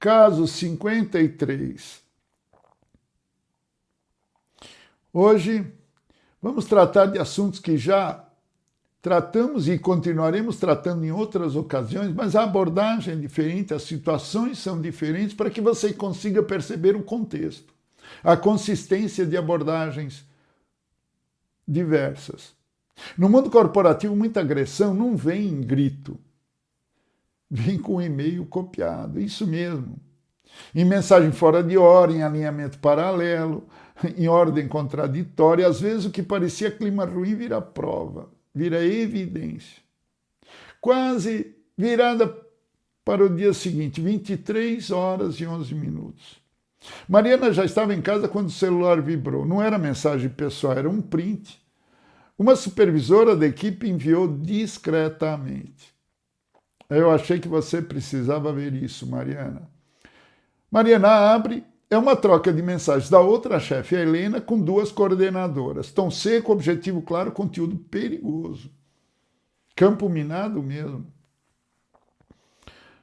Caso 53. Hoje vamos tratar de assuntos que já tratamos e continuaremos tratando em outras ocasiões, mas a abordagem é diferente, as situações são diferentes para que você consiga perceber o contexto, a consistência de abordagens diversas. No mundo corporativo, muita agressão não vem em grito, vem com um e-mail copiado, isso mesmo. Em mensagem fora de hora, em alinhamento paralelo, em ordem contraditória, às vezes o que parecia clima ruim vira prova, vira evidência. Quase virada para o dia seguinte, 23 horas e 11 minutos. Mariana já estava em casa quando o celular vibrou. Não era mensagem pessoal, era um print. Uma supervisora da equipe enviou discretamente. Eu achei que você precisava ver isso, Mariana. Mariana abre, é uma troca de mensagens da outra chefe, a Helena, com duas coordenadoras. Tom seco, objetivo claro, conteúdo perigoso. Campo minado mesmo.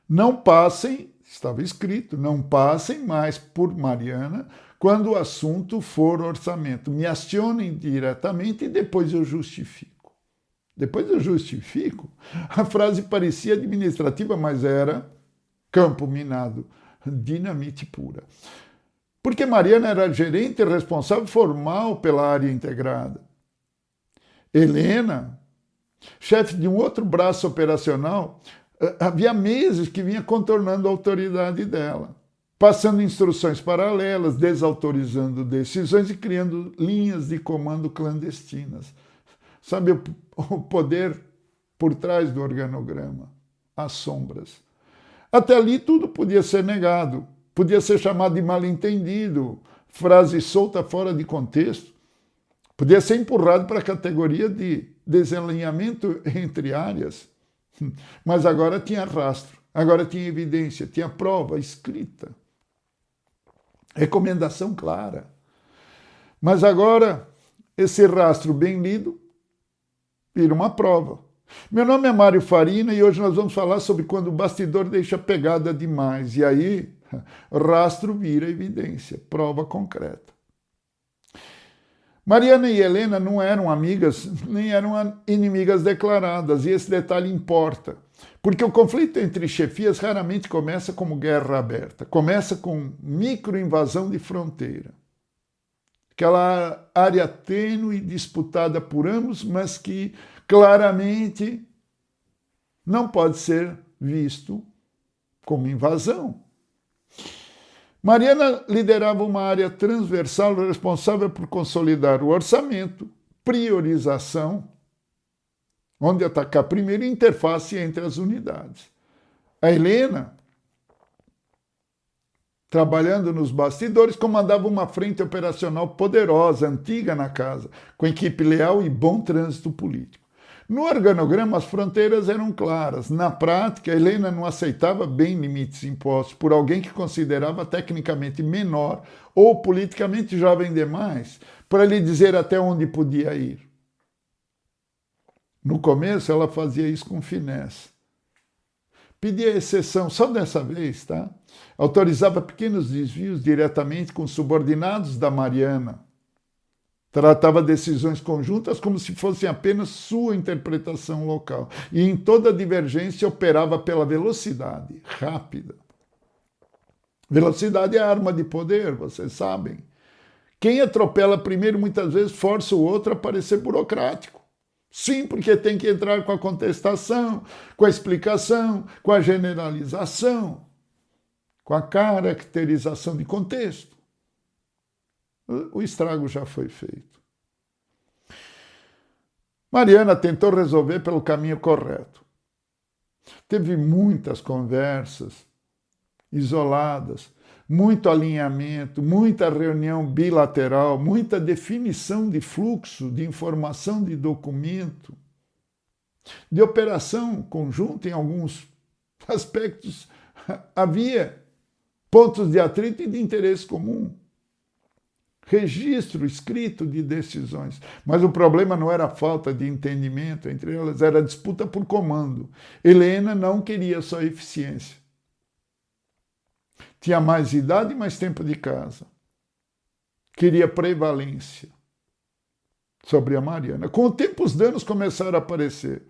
Não passem, estava escrito, não passem mais por Mariana quando o assunto for orçamento. Me acionem diretamente e depois eu justifico. Depois eu justifico. A frase parecia administrativa, mas era campo minado, dinamite pura. Porque Mariana era gerente responsável formal pela área integrada. Helena, chefe de um outro braço operacional, havia meses que vinha contornando a autoridade dela, passando instruções paralelas, desautorizando decisões e criando linhas de comando clandestinas. Sabe o poder por trás do organograma? As sombras. Até ali tudo podia ser negado, podia ser chamado de mal-entendido, frase solta fora de contexto, podia ser empurrado para a categoria de desalinhamento entre áreas. Mas agora tinha rastro, agora tinha evidência, tinha prova escrita, recomendação clara. Mas agora, esse rastro bem lido vira uma prova. Meu nome é Mário Farina e hoje nós vamos falar sobre quando o bastidor deixa pegada demais. E aí, rastro vira evidência, prova concreta. Mariana e Helena não eram amigas, nem eram inimigas declaradas, e esse detalhe importa, porque o conflito entre chefias raramente começa como guerra aberta, começa com microinvasão de fronteira. Aquela área tênue disputada por ambos, mas que claramente não pode ser visto como invasão. Mariana liderava uma área transversal responsável por consolidar o orçamento, priorização, onde atacar primeiro, e interface entre as unidades. A Helena, trabalhando nos bastidores, comandava uma frente operacional poderosa, antiga na casa, com equipe leal e bom trânsito político. No organograma, as fronteiras eram claras. Na prática, a Helena não aceitava bem limites impostos por alguém que considerava tecnicamente menor ou politicamente jovem demais para lhe dizer até onde podia ir. No começo, ela fazia isso com finesse. Pedia exceção, só dessa vez, tá? Autorizava pequenos desvios diretamente com subordinados da Mariana. Tratava decisões conjuntas como se fossem apenas sua interpretação local. E em toda divergência operava pela velocidade rápida. Velocidade é a arma de poder, vocês sabem. Quem atropela primeiro muitas vezes força o outro a parecer burocrático. Sim, porque tem que entrar com a contestação, com a explicação, com a generalização, com a caracterização de contexto. O estrago já foi feito. Mariana tentou resolver pelo caminho correto. Teve muitas conversas isoladas, muito alinhamento, muita reunião bilateral, muita definição de fluxo, de informação de documento, de operação conjunta em alguns aspectos. Havia pontos de atrito e de interesse comum. Registro escrito de decisões. Mas o problema não era a falta de entendimento entre elas, era a disputa por comando. Helena não queria só eficiência. Tinha mais idade e mais tempo de casa. Queria prevalência sobre a Mariana. Com o tempo, os danos começaram a aparecer.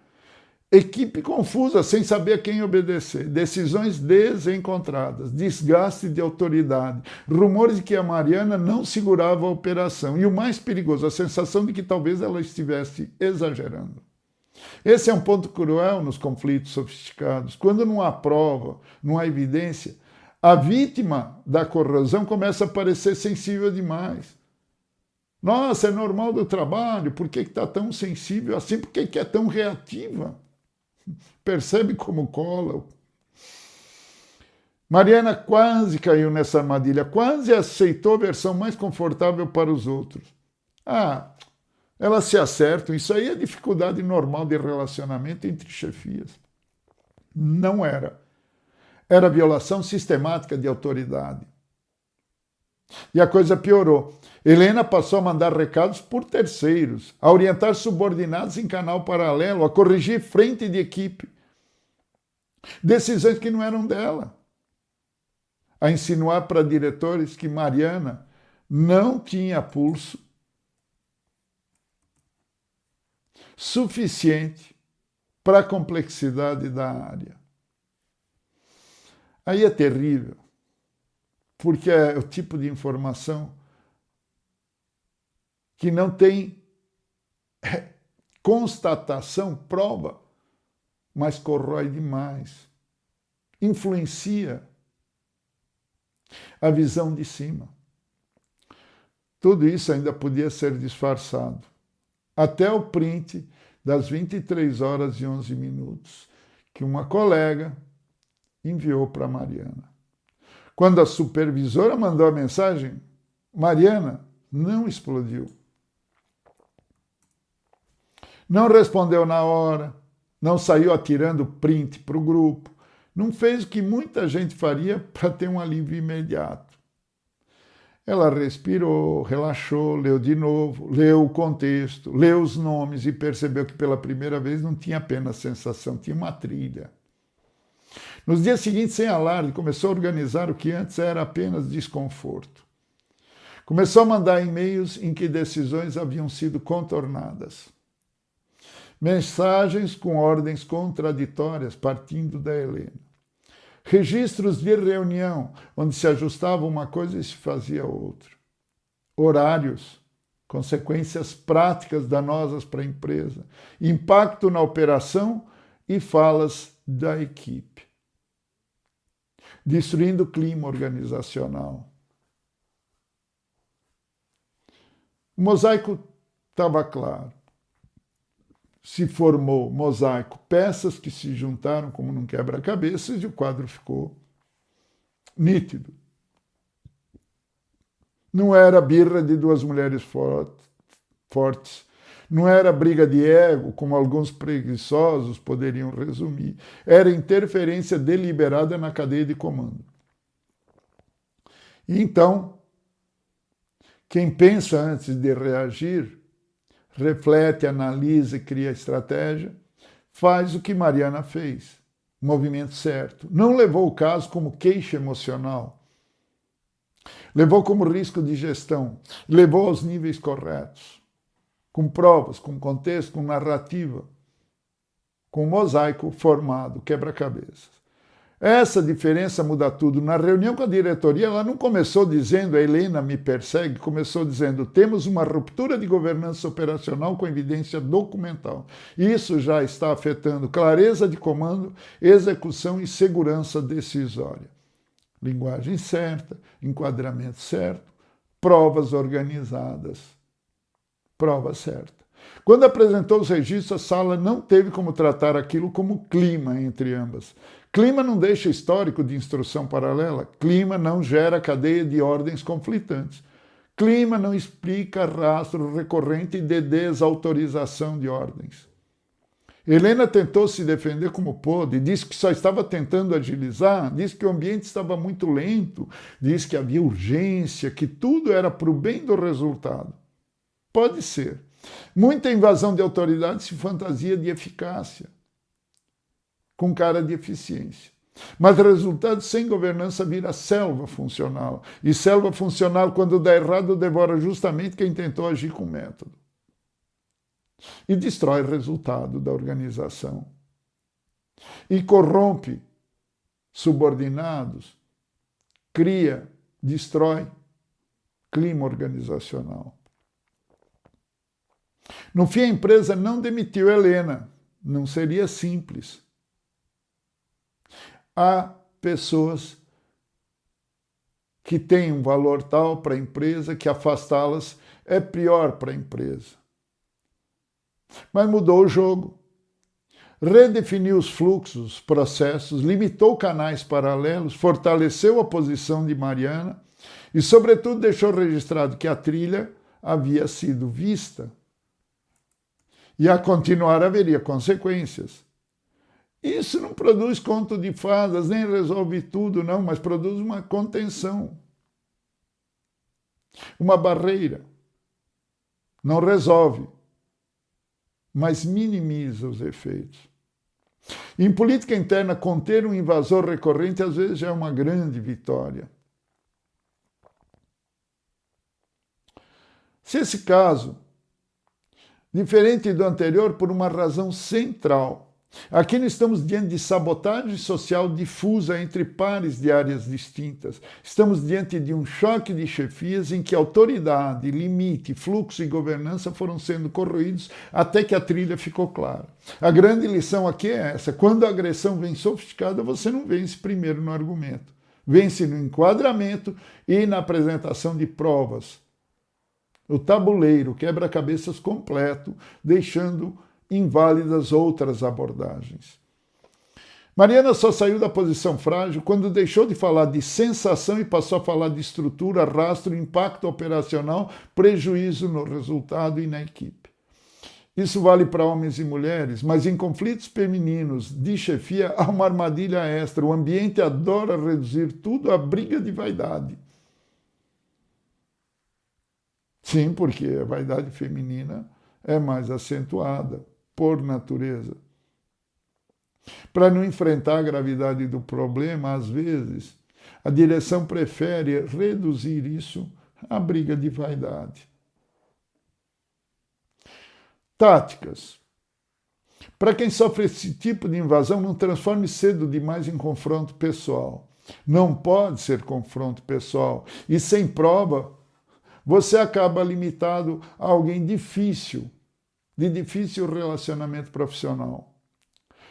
Equipe confusa, sem saber a quem obedecer. Decisões desencontradas. Desgaste de autoridade. Rumores de que a Mariana não segurava a operação. E o mais perigoso, a sensação de que talvez ela estivesse exagerando. Esse é um ponto cruel nos conflitos sofisticados. Quando não há prova, não há evidência, a vítima da corrosão começa a parecer sensível demais. Nossa, é normal do trabalho, por que está tão sensível assim? Por que é tão reativa? Percebe como cola? Mariana quase caiu nessa armadilha, quase aceitou a versão mais confortável para os outros. Elas se acertam, isso aí é dificuldade normal de relacionamento entre chefias. Não era. Era violação sistemática de autoridade. E a coisa piorou. Helena passou a mandar recados por terceiros, a orientar subordinados em canal paralelo, a corrigir frente de equipe. Decisões que não eram dela. A insinuar para diretores que Mariana não tinha pulso suficiente para a complexidade da área. Aí é terrível, porque é o tipo de informação que não tem constatação, prova, mas corrói demais. Influencia a visão de cima. Tudo isso ainda podia ser disfarçado. Até o print das 23 horas e 11 minutos, que uma colega enviou para Mariana. Quando a supervisora mandou a mensagem, Mariana não explodiu. Não respondeu na hora, não saiu atirando print para o grupo, não fez o que muita gente faria para ter um alívio imediato. Ela respirou, relaxou, leu de novo, leu o contexto, leu os nomes e percebeu que pela primeira vez não tinha apenas sensação, tinha uma trilha. Nos dias seguintes, sem alarde, começou a organizar o que antes era apenas desconforto. Começou a mandar e-mails em que decisões haviam sido contornadas. Mensagens com ordens contraditórias partindo da Helena. Registros de reunião, onde se ajustava uma coisa e se fazia outra. Horários, consequências práticas danosas para a empresa, impacto na operação e falas da equipe. Destruindo o clima organizacional. O mosaico estava claro. Se formou mosaico, peças que se juntaram como num quebra-cabeças e o quadro ficou nítido. Não era birra de duas mulheres fortes, não era briga de ego, como alguns preguiçosos poderiam resumir. Era interferência deliberada na cadeia de comando. E então, quem pensa antes de reagir, reflete, analisa e cria estratégia, faz o que Mariana fez, o movimento certo. Não levou o caso como queixa emocional, levou como risco de gestão, levou aos níveis corretos, com provas, com contexto, com narrativa, com mosaico formado, quebra-cabeças. Essa diferença muda tudo. Na reunião com a diretoria, ela não começou dizendo a Helena me persegue, começou dizendo temos uma ruptura de governança operacional com evidência documental. Isso já está afetando clareza de comando, execução e segurança decisória. Linguagem certa, enquadramento certo, provas organizadas. Prova certa. Quando apresentou os registros, a sala não teve como tratar aquilo como clima entre ambas. Clima não deixa histórico de instrução paralela. Clima não gera cadeia de ordens conflitantes. Clima não explica rastro recorrente de desautorização de ordens. Helena tentou se defender como pôde, disse que só estava tentando agilizar, disse que o ambiente estava muito lento, disse que havia urgência, que tudo era para o bem do resultado. Pode ser. Muita invasão de autoridade se fantasia de eficácia, com cara de eficiência. Mas resultado, sem governança vira selva funcional. E selva funcional, quando dá errado, devora justamente quem tentou agir com método. E destrói o resultado da organização. E corrompe subordinados, cria, destrói clima organizacional. No fim, a empresa não demitiu Helena. Não seria simples. Há pessoas que têm um valor tal para a empresa que afastá-las é pior para a empresa. Mas mudou o jogo. Redefiniu os fluxos, processos, limitou canais paralelos, fortaleceu a posição de Mariana e, sobretudo, deixou registrado que a trilha havia sido vista. E a continuar haveria consequências. Isso não produz conto de fadas, nem resolve tudo, não, mas produz uma contenção, uma barreira. Não resolve, mas minimiza os efeitos. Em política interna, conter um invasor recorrente às vezes já é uma grande vitória. Se esse caso, diferente do anterior por uma razão central, aqui não estamos diante de sabotagem social difusa entre pares de áreas distintas. Estamos diante de um choque de chefias em que autoridade, limite, fluxo e governança foram sendo corroídos até que a trilha ficou clara. A grande lição aqui é essa. Quando a agressão vem sofisticada, você não vence primeiro no argumento. Vence no enquadramento e na apresentação de provas. O tabuleiro, quebra-cabeças completo, deixando inválidas outras abordagens. Mariana só saiu da posição frágil quando deixou de falar de sensação e passou a falar de estrutura, rastro, impacto operacional, prejuízo no resultado e na equipe. Isso vale para homens e mulheres, mas em conflitos femininos de chefia há uma armadilha extra. O ambiente adora reduzir tudo à briga de vaidade. Sim, porque a vaidade feminina é mais acentuada, por natureza. Para não enfrentar a gravidade do problema, às vezes, a direção prefere reduzir isso à briga de vaidade. Táticas. Para quem sofre esse tipo de invasão, não transforme cedo demais em confronto pessoal. Não pode ser confronto pessoal. E sem prova, você acaba limitado a alguém difícil, de difícil relacionamento profissional.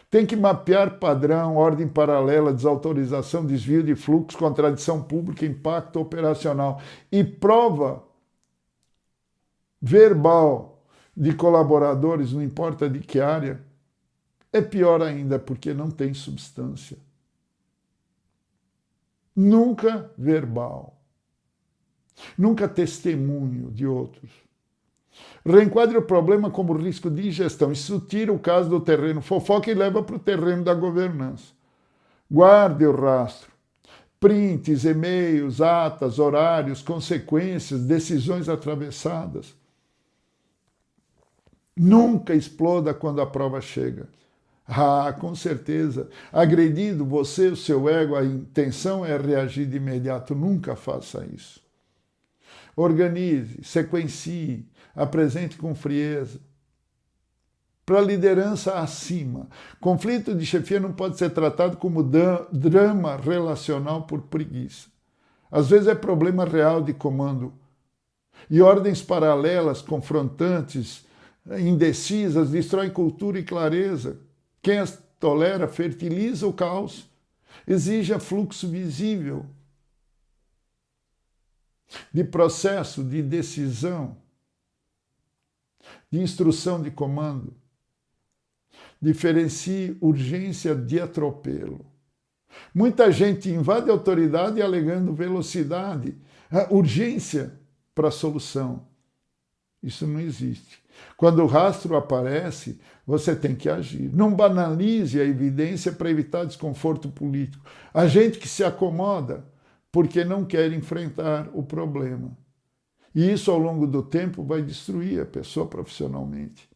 Tem que mapear padrão, ordem paralela, desautorização, desvio de fluxo, contradição pública, impacto operacional. E prova verbal de colaboradores, não importa de que área, é pior ainda, porque não tem substância. Nunca verbal. Nunca testemunho de outros. Reenquadre o problema como risco de gestão. Isso tira o caso do terreno fofoca e leva para o terreno da governança. Guarde o rastro. Prints, e-mails, atas, horários, consequências, decisões atravessadas. Nunca exploda quando a prova chega. Ah, com certeza. Agredido você, o seu ego, a intenção é reagir de imediato. Nunca faça isso. Organize, sequencie, apresente com frieza. Para a liderança acima. Conflito de chefia não pode ser tratado como drama relacional por preguiça. Às vezes é problema real de comando. E ordens paralelas, confrontantes, indecisas, destroem cultura e clareza. Quem as tolera fertiliza o caos. Exija fluxo visível de processo, de decisão, de instrução de comando. Diferencie urgência de atropelo. Muita gente invade a autoridade alegando velocidade, urgência para a solução. Isso não existe. Quando o rastro aparece, você tem que agir. Não banalize a evidência para evitar desconforto político. Há gente que se acomoda porque não quer enfrentar o problema. E isso, ao longo do tempo, vai destruir a pessoa profissionalmente.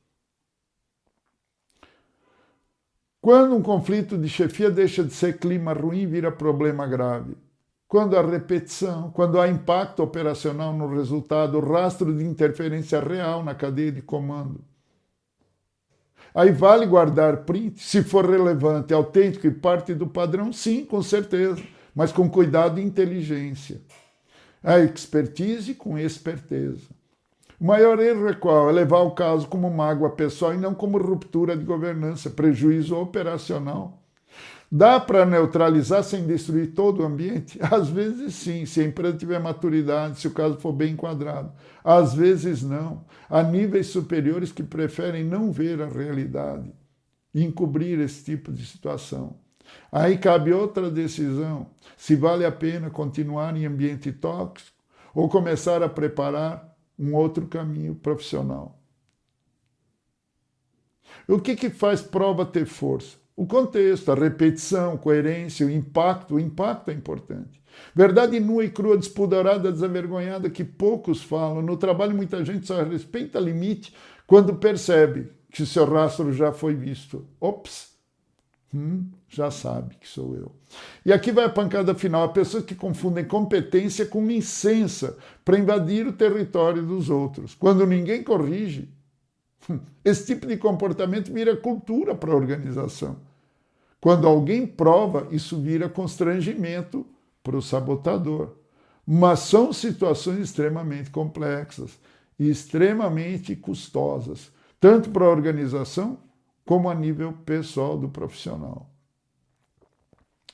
Quando um conflito de chefia deixa de ser clima ruim e vira problema grave. Quando há repetição, quando há impacto operacional no resultado, rastro de interferência real na cadeia de comando. Aí vale guardar print, se for relevante, autêntico e parte do padrão, sim, com certeza, mas com cuidado e inteligência. A expertise com esperteza. O maior erro é qual? É levar o caso como mágoa pessoal e não como ruptura de governança, prejuízo operacional. Dá para neutralizar sem destruir todo o ambiente? Às vezes sim, se a empresa tiver maturidade, se o caso for bem enquadrado. Às vezes não. Há níveis superiores que preferem não ver a realidade e encobrir esse tipo de situação. Aí cabe outra decisão, se vale a pena continuar em ambiente tóxico ou começar a preparar um outro caminho profissional. O que faz prova ter força? O contexto, a repetição, coerência, o impacto é importante. Verdade nua e crua, despudorada, desavergonhada, que poucos falam. No trabalho, muita gente só respeita limite quando percebe que seu rastro já foi visto. Ops! Já sabe que sou eu. E aqui vai a pancada final. Há pessoas que confundem competência com licença para invadir o território dos outros. Quando ninguém corrige, esse tipo de comportamento vira cultura para a organização. Quando alguém prova, isso vira constrangimento para o sabotador. Mas são situações extremamente complexas e extremamente custosas, tanto para a organização como a nível pessoal do profissional.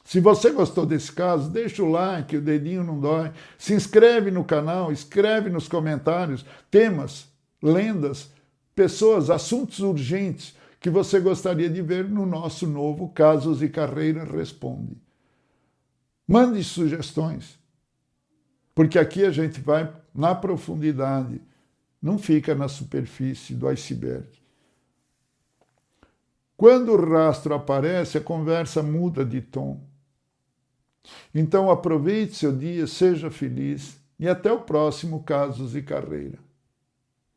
Se você gostou desse caso, deixa o like, o dedinho não dói. Se inscreve no canal, escreve nos comentários temas, lendas, pessoas, assuntos urgentes que você gostaria de ver no nosso novo Casos e Carreira Responde. Mande sugestões, porque aqui a gente vai na profundidade, não fica na superfície do iceberg. Quando o rastro aparece, a conversa muda de tom. Então aproveite seu dia, seja feliz e até o próximo Casos e Carreira.